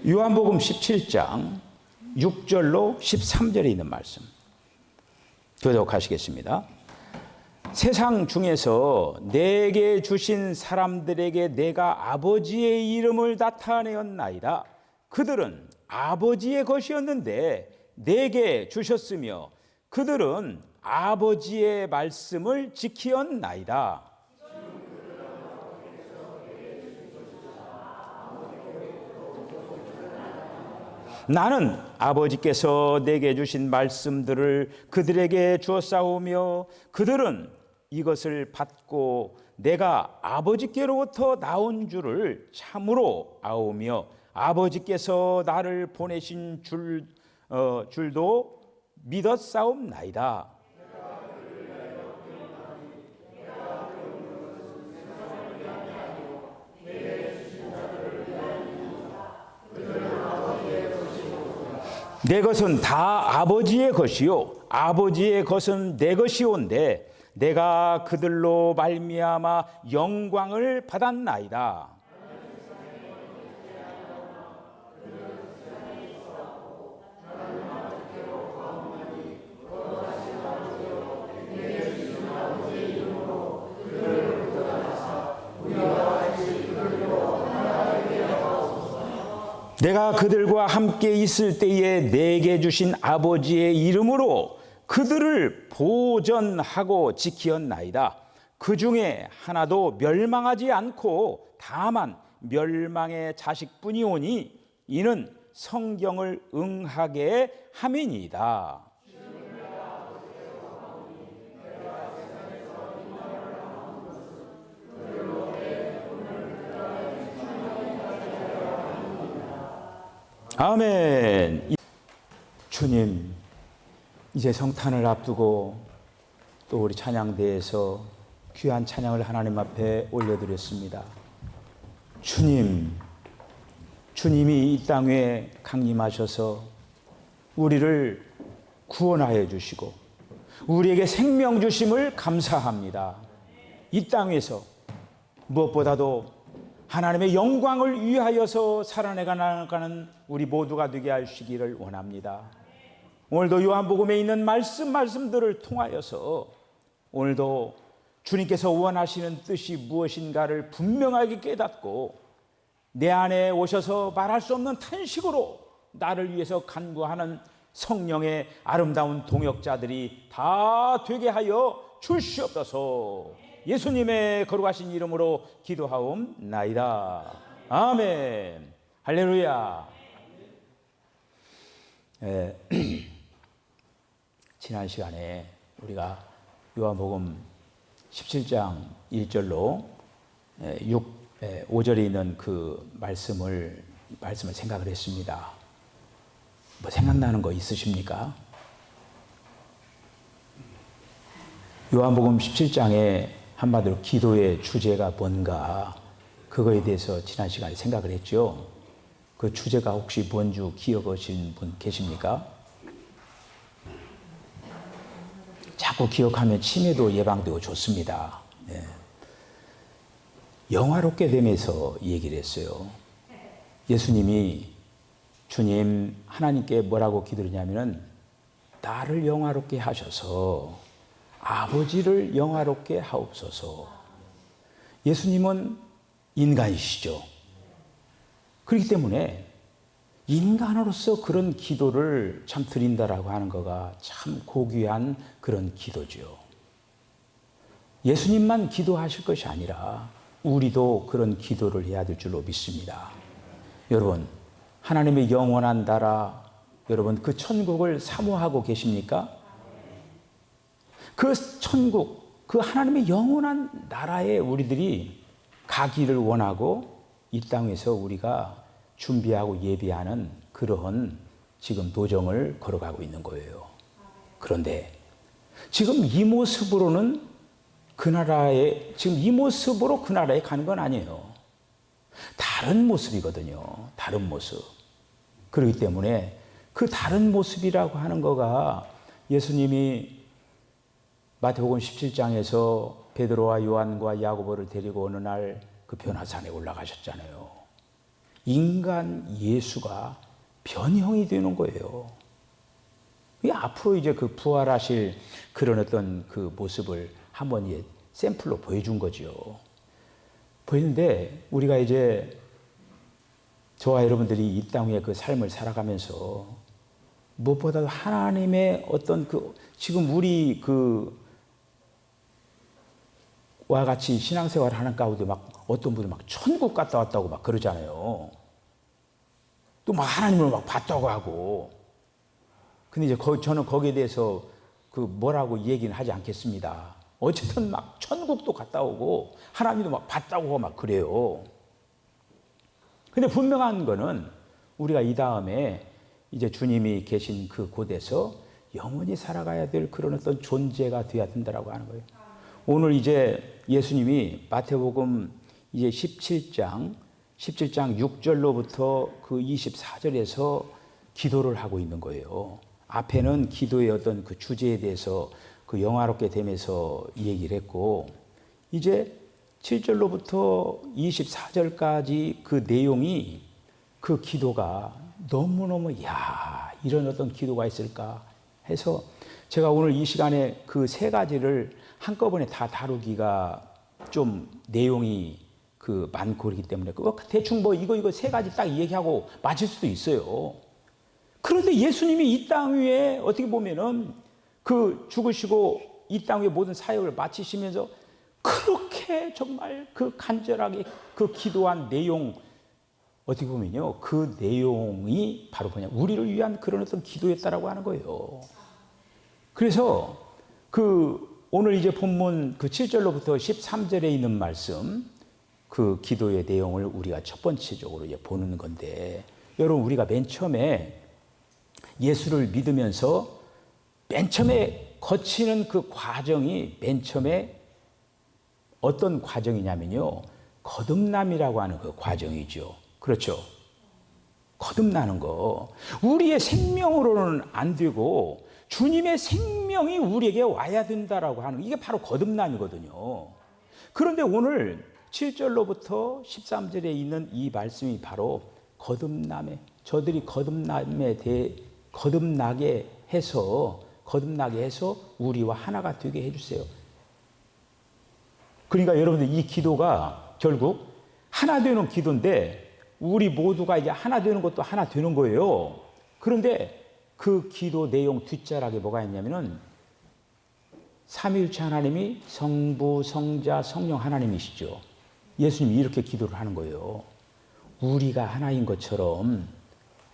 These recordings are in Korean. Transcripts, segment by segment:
요한복음 17장 6절로 13절에 있는 말씀 교독하시겠습니다. 세상 중에서 내게 주신 사람들에게 내가 아버지의 이름을 나타내었나이다. 그들은 아버지의 것이었는데 내게 주셨으며 그들은 아버지의 말씀을 지키었나이다. 나는 아버지께서 내게 주신 말씀들을 그들에게 주었사오며 그들은 이것을 받고 내가 아버지께로부터 나온 줄을 참으로 아오며 아버지께서 나를 보내신 줄도 믿었사옵나이다. 내 것은 다 아버지의 것이요 아버지의 것은 내 것이온데 내가 그들로 말미암아 영광을 받았나이다. 내가 그들과 함께 있을 때에 내게 주신 아버지의 이름으로 그들을 보전하고 지키었나이다. 그 중에 하나도 멸망하지 않고 다만 멸망의 자식뿐이오니 이는 성경을 응하게 함이니이다. 아멘. 주님, 이제 성탄을 앞두고 또 우리 찬양대에서 귀한 찬양을 하나님 앞에 올려드렸습니다. 주님이 이 땅에 강림하셔서 우리를 구원하여 주시고 우리에게 생명 주심을 감사합니다. 이 땅에서 무엇보다도 하나님의 영광을 위하여서 살아내가는 우리 모두가 되게 하시기를 원합니다. 오늘도 요한복음에 있는 말씀들을 통하여서 오늘도 주님께서 원하시는 뜻이 무엇인가를 분명하게 깨닫고 내 안에 오셔서 말할 수 없는 탄식으로 나를 위해서 간구하는 성령의 아름다운 동역자들이 다 되게 하여 주시옵소서. 예수님의 거룩하신 이름으로 기도하옵나이다. 아멘. 할렐루야. 지난 시간에 우리가 요한복음 17장 1절로 5절에 있는 그 말씀을 생각을 했습니다. 뭐 생각나는 거 있으십니까? 요한복음 17장에 한마디로 기도의 주제가 뭔가 그거에 대해서 지난 시간에 생각을 했죠. 그 주제가 혹시 뭔지 기억하신 분 계십니까? 자꾸 기억하면 치매도 예방되고 좋습니다. 네. 영화롭게 되면서 얘기를 했어요. 예수님이 주님 하나님께 뭐라고 기도했냐면은 나를 영화롭게 하셔서 아버지를 영화롭게 하옵소서. 예수님은 인간이시죠. 그렇기 때문에 인간으로서 그런 기도를 참 드린다라고 하는 거가 참 고귀한 그런 기도죠. 예수님만 기도하실 것이 아니라 우리도 그런 기도를 해야 될 줄로 믿습니다. 여러분, 하나님의 영원한 나라, 여러분 그 천국을 사모하고 계십니까? 그 천국, 그 하나님의 영원한 나라에 우리들이 가기를 원하고 이 땅에서 우리가 준비하고 예비하는 그러한 지금 도정을 걸어가고 있는 거예요. 그런데 지금 이 모습으로는 그 나라에, 지금 이 모습으로 그 나라에 가는 건 아니에요. 다른 모습이거든요. 다른 모습. 그렇기 때문에 그 다른 모습이라고 하는 거가 예수님이 마태복음 17장에서 베드로와 요한과 야고보를 데리고 어느 날 그 변화산에 올라가셨잖아요. 인간 예수가 변형이 되는 거예요. 앞으로 이제 그 부활하실 그런 어떤 그 모습을 한번 샘플로 보여준 거죠. 보이는데 우리가 이제 저와 여러분들이 이 땅의 그 삶을 살아가면서 무엇보다도 하나님의 어떤 그 지금 우리 와 같이 신앙생활 하는 가운데 막 어떤 분들 막 천국 갔다 왔다고 막 그러잖아요. 또 막 하나님을 막 봤다고 하고. 근데 이제 저는 거기에 대해서 그 뭐라고 얘기는 하지 않겠습니다. 어쨌든 막 천국도 갔다 오고 하나님도 막 봤다고 하고 막 그래요. 근데 분명한 거는 우리가 이 다음에 이제 주님이 계신 그 곳에서 영원히 살아가야 될 그런 어떤 존재가 되어야 된다라고 하는 거예요. 오늘 이제 예수님이 마태복음 이제 17장 6절로부터 그 24절에서 기도를 하고 있는 거예요. 앞에는 기도의 어떤 그 주제에 대해서 그 영화롭게 되면서 얘기를 했고, 이제 7절로부터 24절까지 그 내용이 그 기도가 너무너무 이런 어떤 기도가 있을까 해서 제가 오늘 이 시간에 그 세 가지를 한꺼번에 다 다루기가 좀 내용이 그 많고 그렇기 때문에 대충 뭐 이거 세 가지 딱 얘기하고 마칠 수도 있어요. 그런데 예수님이 이 땅 위에 어떻게 보면은 그 죽으시고 이 땅 위에 모든 사역을 마치시면서 그렇게 정말 그 간절하게 그 기도한 내용, 어떻게 보면요, 그 내용이 바로 뭐냐, 우리를 위한 그런 어떤 기도였다라고 하는 거예요. 그래서 그 오늘 이제 본문 그 7절로부터 13절에 있는 말씀, 그 기도의 내용을 우리가 첫 번째적으로 이제 보는 건데, 여러분 우리가 맨 처음에 예수를 믿으면서 맨 처음에 거치는 그 과정이 맨 처음에 어떤 과정이냐면요, 거듭남이라고 하는 그 과정이죠. 그렇죠? 거듭나는 거. 우리의 생명으로는 안 되고 주님의 생명이 우리에게 와야 된다라고 하는, 이게 바로 거듭남이거든요. 그런데 오늘 7절로부터 13절에 있는 이 말씀이 바로 저들이 거듭나게 해서 우리와 하나가 되게 해주세요. 그러니까 여러분들 이 기도가 결국 하나 되는 기도인데, 우리 모두가 이제 하나 되는 것도 하나 되는 거예요. 그런데 그 기도 내용 뒷자락에 뭐가 있냐면은 삼위일체 하나님이 성부, 성자, 성령 하나님이시죠. 예수님이 이렇게 기도를 하는 거예요. 우리가 하나인 것처럼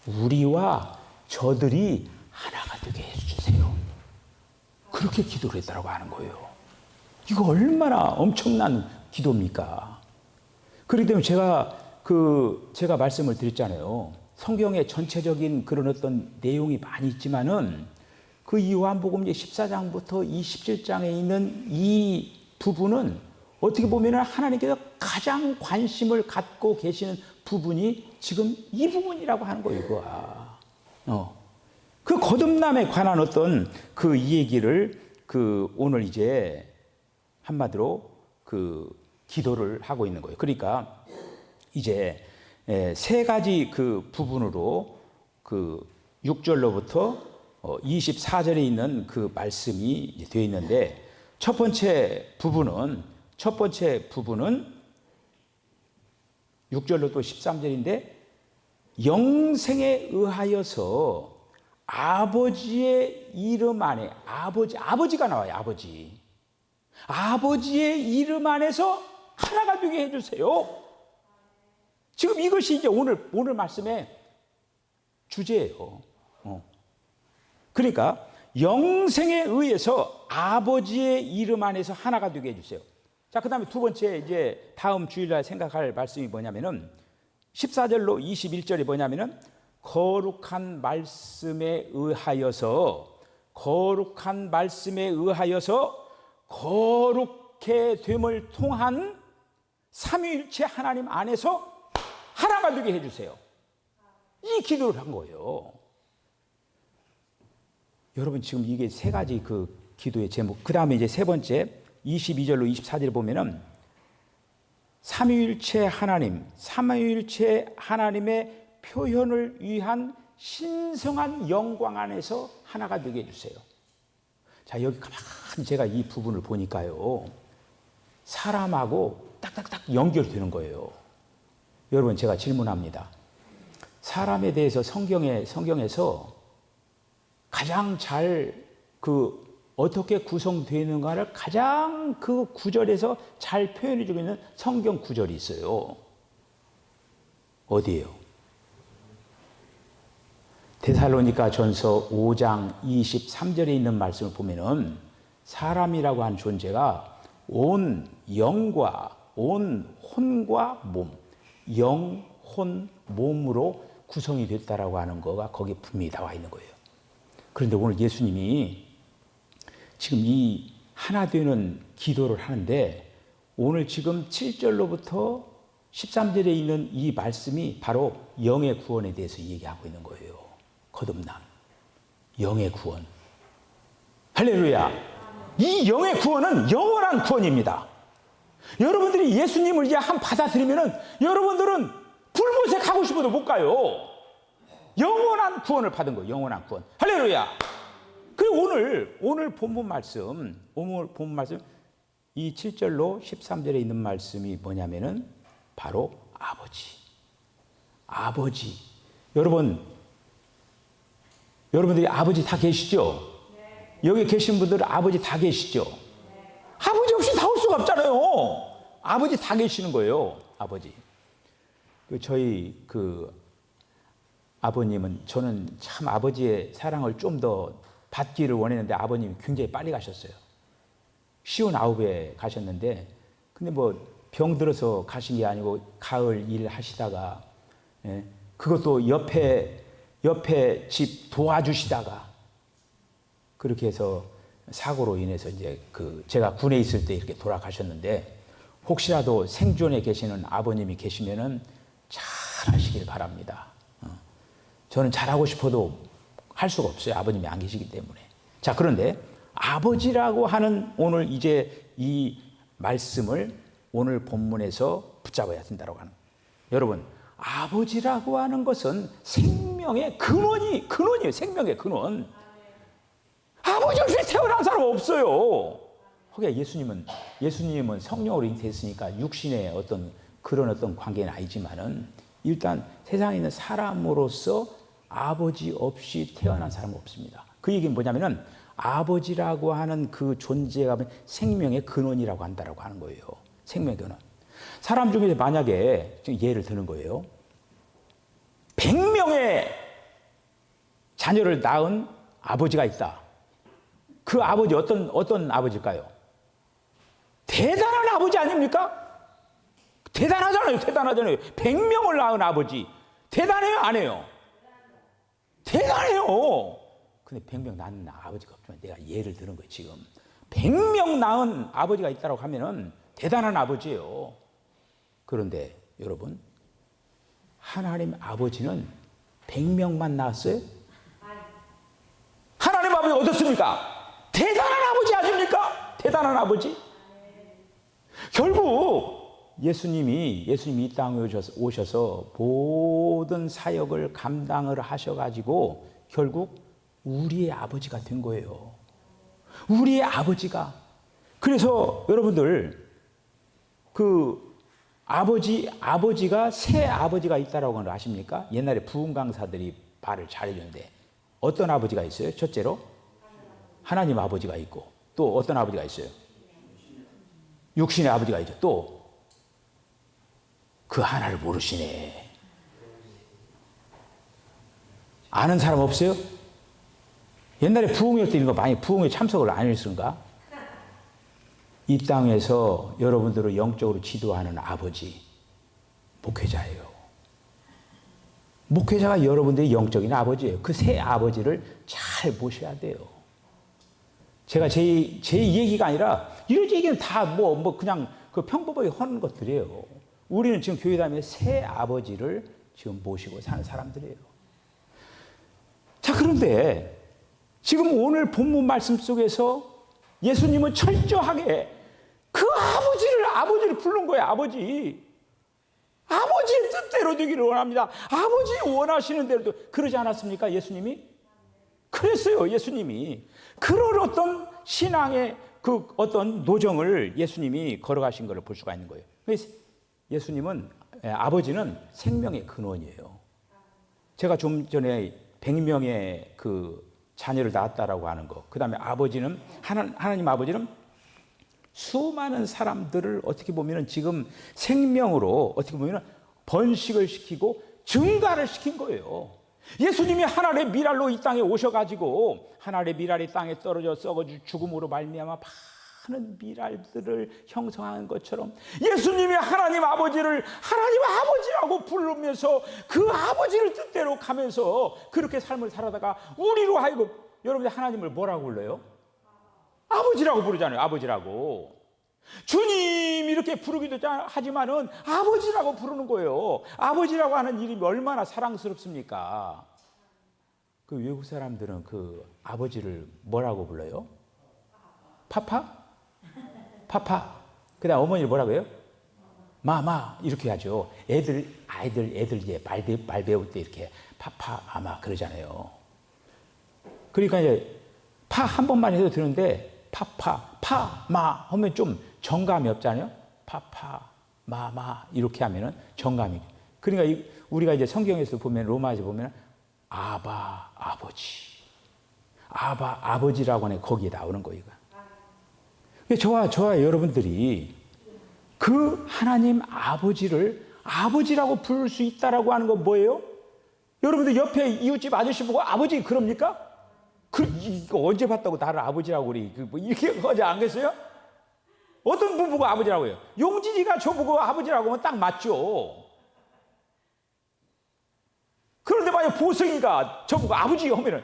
우리와 저들이 하나가 되게 해주세요. 그렇게 기도를 했다고 하는 거예요. 이거 얼마나 엄청난 기도입니까? 그렇기 때문에 제가 말씀을 드렸잖아요. 성경의 전체적인 그런 어떤 내용이 많이 있지만은 그 요한복음 14장부터 27장에 있는 이 부분은 어떻게 보면 하나님께서 가장 관심을 갖고 계시는 부분이 지금 이 부분이라고 하는 거예요, 이거야. 그 거듭남에 관한 어떤 그 얘기를 오늘 이제 한마디로 그 기도를 하고 있는 거예요. 그러니까 이제 세 가지 그 부분으로 그 6절로부터 24절에 있는 그 말씀이 되어 있는데, 첫 번째 부분은 6절로 또 13절인데, 영생에 의하여서 아버지의 이름 안에, 아버지가 나와요. 아버지의 이름 안에서 하나가 되게 해주세요. 지금 이것이 이제 오늘 말씀의 주제예요. 그러니까 영생에 의해서 아버지의 이름 안에서 하나가 되게 해주세요. 자, 그 다음에 두 번째, 이제 다음 주일날 생각할 말씀이 뭐냐면은 14절로 21절이 뭐냐면은 거룩한 말씀에 의하여서 거룩해 됨을 통한 삼위일체 하나님 안에서 하나가 되게 해주세요. 이 기도를 한 거예요. 여러분 지금 이게 세 가지 그 기도의 제목. 그 다음에 이제 세 번째 22절로 24절을 보면은 삼위일체 하나님, 삼위일체 하나님의 표현을 위한 신성한 영광 안에서 하나가 되게 해주세요. 자, 여기 가만히 제가 이 부분을 보니까요, 사람하고 딱딱딱 연결되는 거예요. 여러분, 제가 질문합니다. 사람에 대해서 성경에서 가장 잘 어떻게 구성되는가를 가장 그 구절에서 잘 표현해주고 있는 성경 구절이 있어요. 어디예요? 데살로니가 전서 5장 23절에 있는 말씀을 보면은 사람이라고 하는 존재가 온 영과 온 혼과 몸, 영, 혼, 몸으로 구성이 됐다라고 하는 거가 거기에 분명히 나와 있는 거예요. 그런데 오늘 예수님이 지금 이 하나 되는 기도를 하는데 오늘 지금 7절로부터 13절에 있는 이 말씀이 바로 영의 구원에 대해서 얘기하고 있는 거예요. 거듭남, 영의 구원. 할렐루야. 이 영의 구원은 영원한 구원입니다. 여러분들이 예수님을 이제 한 받아들이면은 여러분들은 불못에 가고 싶어도 못 가요. 영원한 구원을 받은 거예요. 영원한 구원. 할렐루야. 그리고 오늘 본문 말씀 이 7절로 13절에 있는 말씀이 뭐냐면은 바로 아버지. 여러분들이 아버지 다 계시죠? 네. 여기 계신 분들은 아버지 다 계시죠? 네. 아버지 없이 나올 수가 없잖아요. 아버지 다 계시는 거예요. 아버지. 저희 아버님은 저는 참 아버지의 사랑을 좀 더 받기를 원했는데 아버님이 굉장히 빨리 가셨어요. 59에 가셨는데 근데 뭐 병 들어서 가신 게 아니고 가을 일 하시다가 그것도 옆에 집 도와주시다가 그렇게 해서 사고로 인해서 이제 제가 군에 있을 때 이렇게 돌아가셨는데 혹시라도 생존에 계시는 아버님이 계시면은 잘 하시길 바랍니다. 저는 잘하고 싶어도 할 수가 없어요. 아버님이 안 계시기 때문에. 자, 그런데 아버지라고 하는 오늘 이제 이 말씀을 오늘 본문에서 붙잡아야 된다고 하는. 여러분, 아버지라고 하는 것은 생명의 근원이에요. 생명의 근원. 아버지 없이 태어난 사람 없어요. 그러니까 예수님은 성령으로 잉태했으니까 육신의 그런 어떤 관계는 아니지만은 일단 세상에 있는 사람으로서 아버지 없이 태어난 사람은 없습니다. 그 얘기는 뭐냐면은 아버지라고 하는 그 존재가 생명의 근원이라고 한다라고 하는 거예요. 생명의 근원. 사람 중에 만약에 예를 드는 거예요. 100명의 자녀를 낳은 아버지가 있다. 그 아버지 어떤 아버지일까요? 대단한 아버지 아닙니까? 대단하잖아요. 100명을 낳은 아버지. 대단해요? 안 해요? 대단해요. 근데 100명 낳은 아버지가 없지만 내가 예를 드는 거예요. 지금 100명 낳은 아버지가 있다고 하면은 대단한 아버지예요. 그런데 여러분, 하나님 아버지는 100명만 낳았어요? 하나님 아버지 어떻습니까? 대단한 아버지 아닙니까? 대단한 아버지? 결국 예수님이 이 땅에 오셔서 모든 사역을 감당을 하셔가지고 결국 우리의 아버지가 된 거예요. 우리의 아버지가. 그래서 여러분들 아버지가 새 아버지가 있다라고 하는 거 아십니까? 옛날에 부흥 강사들이 말을 잘해주는데 어떤 아버지가 있어요? 첫째로 하나님 아버지가 있고 또 어떤 아버지가 있어요? 육신의 아버지가 있죠. 또 그 하나를 모르시네. 아는 사람 없어요? 옛날에 부흥회 때 이런 거 많이 부흥회 참석을 안 했는가? 이 땅에서 여러분들을 영적으로 지도하는 아버지, 목회자예요. 목회자가 여러분들의 영적인 아버지예요. 그 새 아버지를 잘 모셔야 돼요. 제가 제 얘기가 아니라 이런 얘기는 다 그냥 평범하게 하는 것들이에요. 우리는 지금 교회 다니면서 새 아버지를 지금 모시고 사는 사람들이에요. 자, 그런데 지금 오늘 본문 말씀 속에서 예수님은 철저하게 그 아버지를 부른 거예요. 아버지의 뜻대로 되기를 원합니다. 아버지 원하시는 대로. 그러지 않았습니까? 예수님이? 그랬어요. 예수님이. 그런 어떤 신앙의 그 어떤 노정을 예수님이 걸어가신 것을 볼 수가 있는 거예요. 예수님은, 아버지는 생명의 근원이에요. 제가 좀 전에 100명의 그 자녀를 낳았다라고 하는 거. 그 다음에 아버지는, 하나님 아버지는 수많은 사람들을 어떻게 보면 지금 생명으로 어떻게 보면 번식을 시키고 증가를 시킨 거예요. 예수님이 하늘의 미랄로 이 땅에 오셔가지고 하늘의 미랄이 땅에 떨어져 썩어 죽음으로 말미암아 많은 미랄들을 형성한 것처럼 예수님이 하나님 아버지를 하나님 아버지라고 부르면서 그 아버지를 뜻대로 가면서 그렇게 삶을 살아다가 우리로 하여금, 여러분들 하나님을 뭐라고 불러요? 아버지라고 부르잖아요. 아버지라고. 주님 이렇게 부르기도 하지만은 아버지라고 부르는 거예요. 아버지라고 하는 이름이 얼마나 사랑스럽습니까? 그 외국 사람들은 그 아버지를 뭐라고 불러요? 파파? 그 다음 어머니를 뭐라고 해요? 마마 이렇게 하죠. 애들 이제 말 배울 때 이렇게 파파 마마 그러잖아요. 그러니까 이제 파 한 번만 해도 되는데 파마 하면 좀 정감이 없잖아요. 파파 마마 이렇게 하면은 정감이. 그러니까 우리가 이제 성경에서 보면 로마에서 보면 아버지라고 하는 거기에 나오는 거예요. 저와 여러분들이 그 하나님 아버지를 아버지라고 부를 수 있다라고 하는 건 뭐예요? 여러분들 옆에 이웃집 아저씨 보고 아버지 그럽니까? 이거 언제 봤다고 나를 아버지라고 그래? 뭐 이렇게 하지 않겠어요? 어떤 분 보고 아버지라고 해요? 용진이가 저 보고 아버지라고 하면 딱 맞죠. 그런데 만약 보성이가 저 보고 아버지 하면은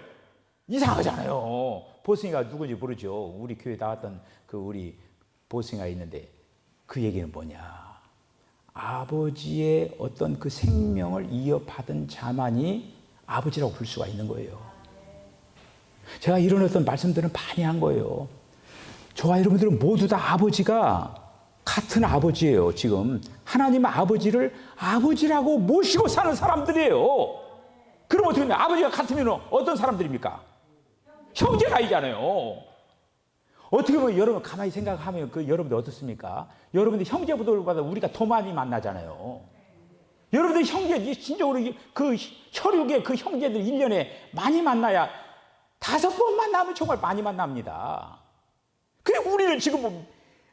이상하잖아요. 보성이가 누군지 모르죠. 우리 교회 나왔던 그 우리 보성이가 있는데 그 얘기는 뭐냐? 아버지의 어떤 그 생명을 이어받은 자만이 아버지라고 부를 수가 있는 거예요. 제가 이런 어떤 말씀들은 많이 한 거예요. 저와 여러분들은 모두 다 아버지가 같은 아버지예요. 지금 하나님 아버지를 아버지라고 모시고 사는 사람들이에요. 그럼 어떻게 되냐? 아버지가 같으면 어떤 사람들입니까? 형제가이잖아요. 어떻게 보면 여러분 가만히 생각하면 그 여러분들 어떻습니까? 여러분들 형제들보다 우리가 더 많이 만나잖아요. 여러분들 형제 진짜로 그 혈육의 그 형제들 1년에 많이 만나야 5번 만나면 정말 많이 만납니다. 근데 우리는 지금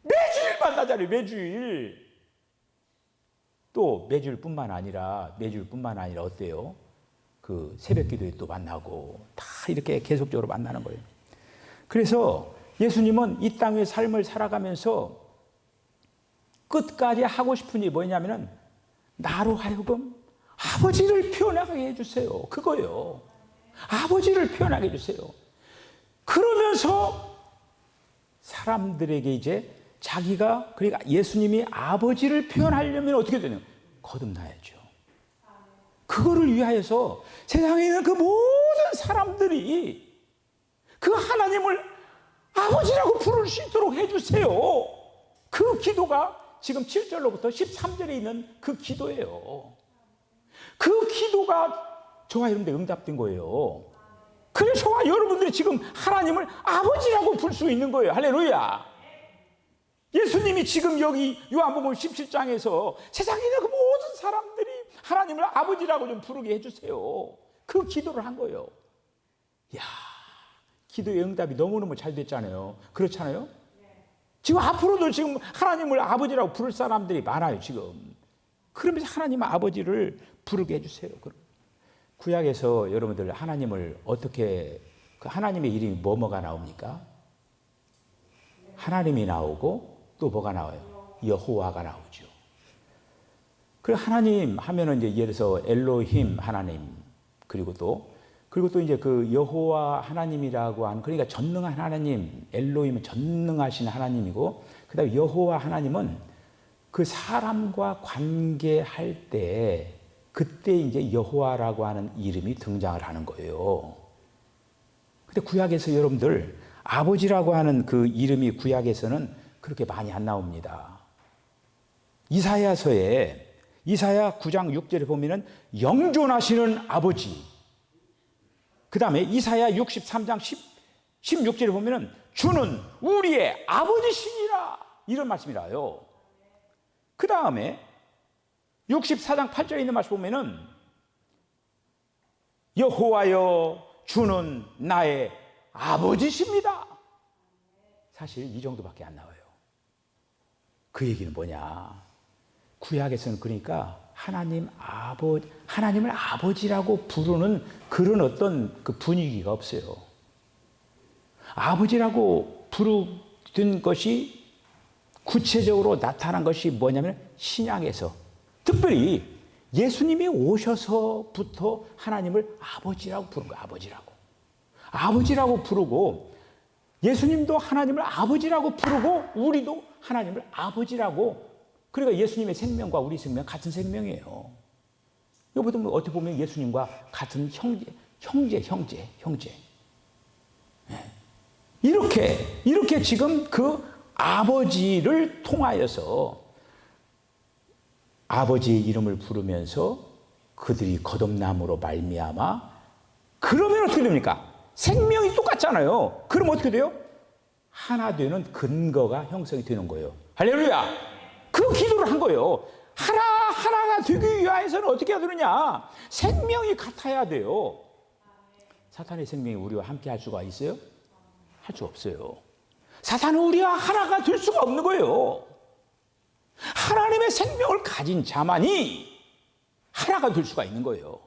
매주일 만나잖아요. 매주일. 또 매주일뿐만 아니라 어때요? 그 새벽 기도에 또 만나고 다 이렇게 계속적으로 만나는 거예요. 그래서 예수님은 이 땅의 삶을 살아가면서 끝까지 하고 싶은 일이 뭐냐면은 나로 하여금 아버지를 표현하게 해주세요. 그거예요. 아버지를 표현하게 해주세요. 그러면서 사람들에게 이제 자기가, 그러니까 예수님이 아버지를 표현하려면 어떻게 되냐? 거듭나야죠. 그거를 위하여서 세상에 있는 그 모든 사람들이 그 하나님을 아버지라고 부를 수 있도록 해주세요. 그 기도가 지금 7절로부터 13절에 있는 그 기도예요. 그 기도가 저와 여러분들 응답된 거예요. 그래서 저와 여러분들이 지금 하나님을 아버지라고 부를 수 있는 거예요. 할렐루야. 예수님이 지금 여기 요한복음 17장에서 세상에 있는 그 모든 사람들이 하나님을 아버지라고 좀 부르게 해주세요. 그 기도를 한 거예요. 이야, 기도의 응답이 너무너무 잘 됐잖아요. 그렇잖아요? 지금 앞으로도 지금 하나님을 아버지라고 부를 사람들이 많아요, 지금. 그러면서 하나님 아버지를 부르게 해주세요. 구약에서 여러분들 하나님을 어떻게, 그 하나님의 이름이 뭐가 나옵니까? 하나님이 나오고 또 뭐가 나와요? 여호와가 나오죠. 그리고 하나님 하면은 이제 예를 들어서 엘로힘 하나님, 그리고 또 이제 그 여호와 하나님이라고 하는, 그러니까 전능한 하나님, 엘로힘은 전능하신 하나님이고, 그다음에 여호와 하나님은 그 사람과 관계할 때 그때 이제 여호와라고 하는 이름이 등장을 하는 거예요. 근데 구약에서 여러분들 아버지라고 하는 그 이름이 구약에서는 그렇게 많이 안 나옵니다. 이사야 9장 6절에 보면은 영존하시는 아버지. 그 다음에 이사야 63장 16절에 보면은 주는 우리의 아버지시니라. 이런 말씀이 나와요. 그 다음에 64장 8절에 있는 말씀 보면은 여호와여 주는 나의 아버지십니다. 사실 이 정도밖에 안 나와요. 그 얘기는 뭐냐? 구약에서는 그러니까 하나님을 아버지라고 부르는 그런 어떤 그 분위기가 없어요. 아버지라고 부르던 것이 구체적으로 나타난 것이 뭐냐면 신약에서 특별히 예수님이 오셔서부터 하나님을 아버지라고 부른 거예요. 아버지라고 부르고 예수님도 하나님을 아버지라고 부르고 우리도 하나님을 아버지라고. 그러니까 예수님의 생명과 우리 생명 같은 생명이에요. 이것도 어떻게 보면 예수님과 같은 형제. 이렇게 지금 그 아버지를 통하여서 아버지의 이름을 부르면서 그들이 거듭남으로 말미암아 그러면 어떻게 됩니까? 생명이 똑같잖아요. 그럼 어떻게 돼요? 하나 되는 근거가 형성이 되는 거예요. 할렐루야! 그 기도를 한 거예요. 하나가 되기 위해서는 어떻게 해야 되느냐? 생명이 같아야 돼요. 사탄의 생명이 우리와 함께 할 수가 있어요? 할 수 없어요. 사탄은 우리와 하나가 될 수가 없는 거예요. 하나님의 생명을 가진 자만이 하나가 될 수가 있는 거예요.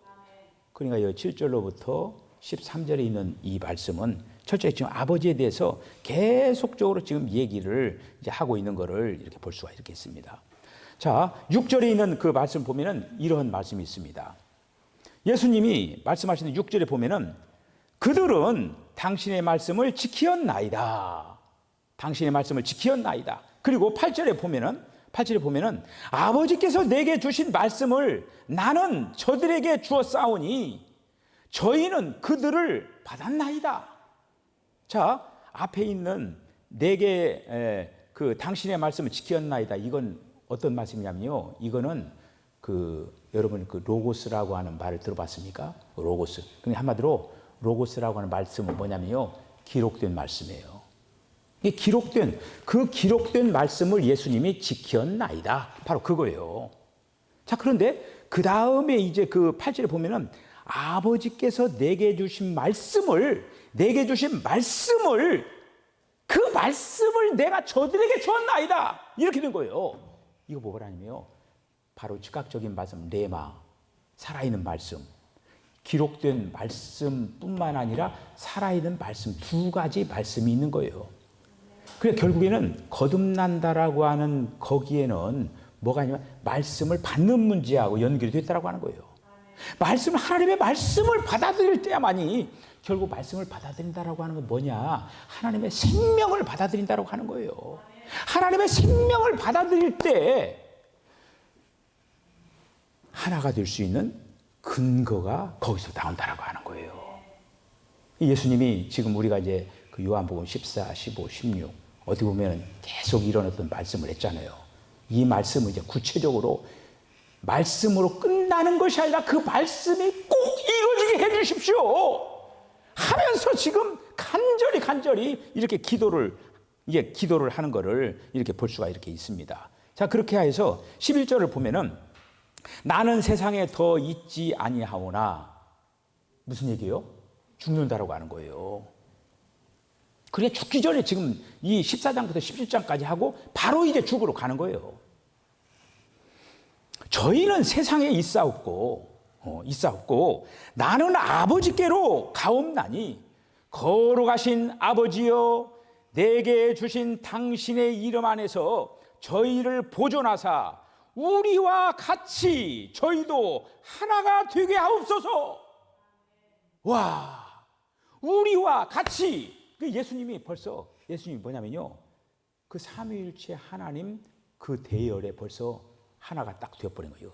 그러니까 7절로부터 13절에 있는 이 말씀은 철저히 지금 아버지에 대해서 계속적으로 지금 얘기를 이제 하고 있는 것을 이렇게 볼 수가 있겠습니다. 자, 6절에 있는 그 말씀 보면은 이런 말씀이 있습니다. 예수님이 말씀하시는 6절에 보면은 그들은 당신의 말씀을 지키었나이다. 당신의 말씀을 지키었나이다. 그리고 8절에 보면은 아버지께서 내게 주신 말씀을 나는 저들에게 주었사오니 저희는 그들을 받았나이다. 자, 앞에 있는 내게 그 당신의 말씀을 지켰나이다. 이건 어떤 말씀이냐면요. 이거는 여러분 로고스라고 하는 말을 들어봤습니까? 로고스. 그러니까 한마디로 로고스라고 하는 말씀은 뭐냐면요. 기록된 말씀이에요. 이 기록된 말씀을 예수님이 지켰나이다. 바로 그거예요. 자, 그런데 그 다음에 이제 그 8절에 보면은 아버지께서 내게 주신 말씀을 그 말씀을 내가 저들에게 주었나이다. 이렇게 된 거예요. 이거 뭐라냐면요. 바로 즉각적인 말씀, 레마, 살아있는 말씀. 기록된 말씀뿐만 아니라 살아있는 말씀, 두 가지 말씀이 있는 거예요. 그래 결국에는 거듭난다라고 하는 거기에는 뭐가 아니면 말씀을 받는 문제하고 연결이 됐다라고 하는 거예요. 하나님의 말씀을 받아들일 때야만이 결국 말씀을 받아들인다라고 하는 건 뭐냐? 하나님의 생명을 받아들인다라고 하는 거예요. 하나님의 생명을 받아들일 때 하나가 될 수 있는 근거가 거기서 나온다라고 하는 거예요. 예수님이 지금 우리가 이제 그 요한복음 14, 15, 16 어떻게 보면 계속 이런 어떤 말씀을 했잖아요. 이 말씀을 이제 구체적으로 말씀으로 끝나는 것이 아니라 그 말씀이 꼭 이루어지게 해 주십시오 하면서 지금 간절히 이렇게 기도를 하는 것을 이렇게 볼 수가 이렇게 있습니다. 자, 그렇게 해서 11절을 보면은 나는 세상에 더 있지 아니하오나 무슨 얘기예요? 죽는다라고 하는 거예요. 그래 죽기 전에 지금 이 14장부터 17장까지 하고 바로 이제 죽으러 가는 거예요. 저희는 세상에 있사옵고 나는 아버지께로 가옵나니 거룩하신 아버지여 내게 주신 당신의 이름 안에서 저희를 보존하사 우리와 같이 저희도 하나가 되게 하옵소서. 와, 우리와 같이. 예수님이 뭐냐면요. 그 삼위일체 하나님 그 대열에 벌써 하나가 딱 되어버린 거예요.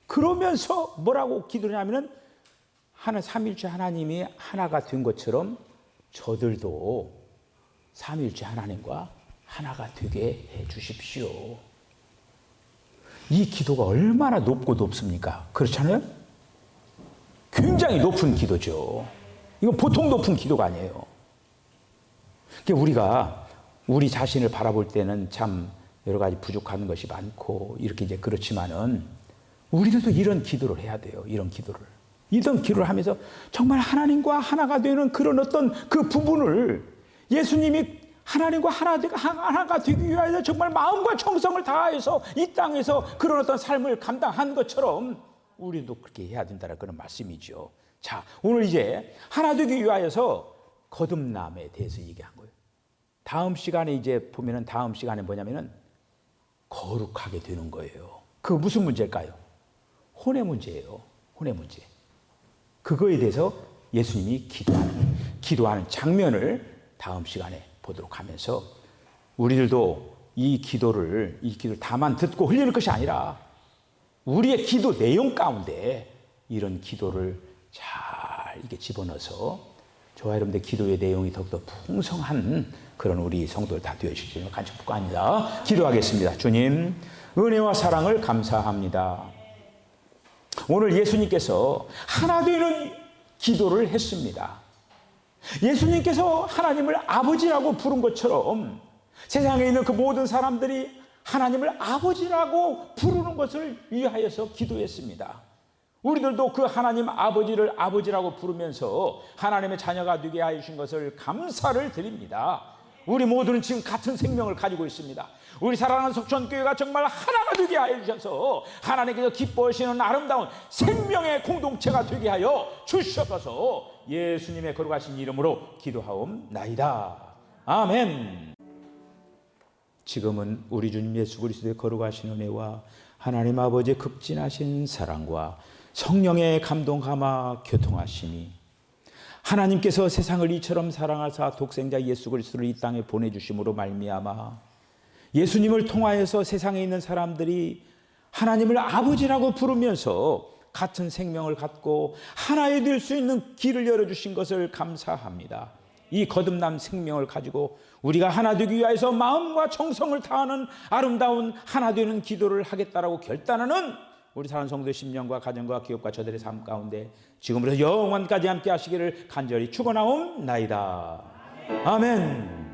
그러면서 뭐라고 기도를 하면은 삼위일체 하나님이 하나가 된 것처럼 저들도 삼위일체 하나님과 하나가 되게 해 주십시오. 이 기도가 얼마나 높고 높습니까? 그렇잖아요? 굉장히 높은 기도죠. 이건 보통 높은 기도가 아니에요. 우리가 우리 자신을 바라볼 때는 참 여러 가지 부족한 것이 많고 이렇게 이제 그렇지만은 우리들도 이런 기도를 해야 돼요. 이런 기도를 하면서 정말 하나님과 하나가 되는 그런 어떤 그 부분을 예수님이 하나님과 하나가 되기 위하여 정말 마음과 정성을 다해서 이 땅에서 그런 어떤 삶을 감당한 것처럼 우리도 그렇게 해야 된다는 그런 말씀이죠. 자, 오늘 이제 하나 되기 위하여서 거듭남에 대해서 얘기한 거예요. 다음 시간에 이제 보면은 다음 시간에 뭐냐면은 거룩하게 되는 거예요. 그 무슨 문제일까요? 혼의 문제예요. 혼의 문제. 그거에 대해서 예수님이 기도하는 장면을 다음 시간에 보도록 하면서 우리들도 이 기도를 다만 듣고 흘리는 것이 아니라 우리의 기도 내용 가운데 이런 기도를 잘 이렇게 집어넣어서 저와 여러분들 기도의 내용이 더욱더 풍성한 그런 우리 성도들 다 되어주시기를 간절히 축복합니다. 기도하겠습니다. 주님, 은혜와 사랑을 감사합니다. 오늘 예수님께서 하나 되는 기도를 했습니다. 예수님께서 하나님을 아버지라고 부른 것처럼 세상에 있는 그 모든 사람들이 하나님을 아버지라고 부르는 것을 위하여서 기도했습니다. 우리들도 그 하나님 아버지를 아버지라고 부르면서 하나님의 자녀가 되게 하신 것을 감사를 드립니다. 우리 모두는 지금 같은 생명을 가지고 있습니다. 우리 사랑하는 속천교회가 정말 하나가 되게 하여 주셔서 하나님께서 기뻐하시는 아름다운 생명의 공동체가 되게 하여 주셔서 예수님의 거룩하신 이름으로 기도하옵나이다. 아멘. 지금은 우리 주님 예수 그리스도의 거룩하신 은혜와 하나님 아버지의 극진하신 사랑과 성령의 감동함과 교통하심이 하나님께서 세상을 이처럼 사랑하사 독생자 예수 그리스도를 이 땅에 보내주심으로 말미암아 예수님을 통하여서 세상에 있는 사람들이 하나님을 아버지라고 부르면서 같은 생명을 갖고 하나에 될 수 있는 길을 열어주신 것을 감사합니다. 이 거듭난 생명을 가지고 우리가 하나 되기 위해서 마음과 정성을 다하는 아름다운 하나 되는 기도를 하겠다라고 결단하는 우리 사랑하는 성도의 심령과 가정과 기업과 저들의 삶 가운데 지금부터 영원까지 함께 하시기를 간절히 축원하옵나이다. 아멘.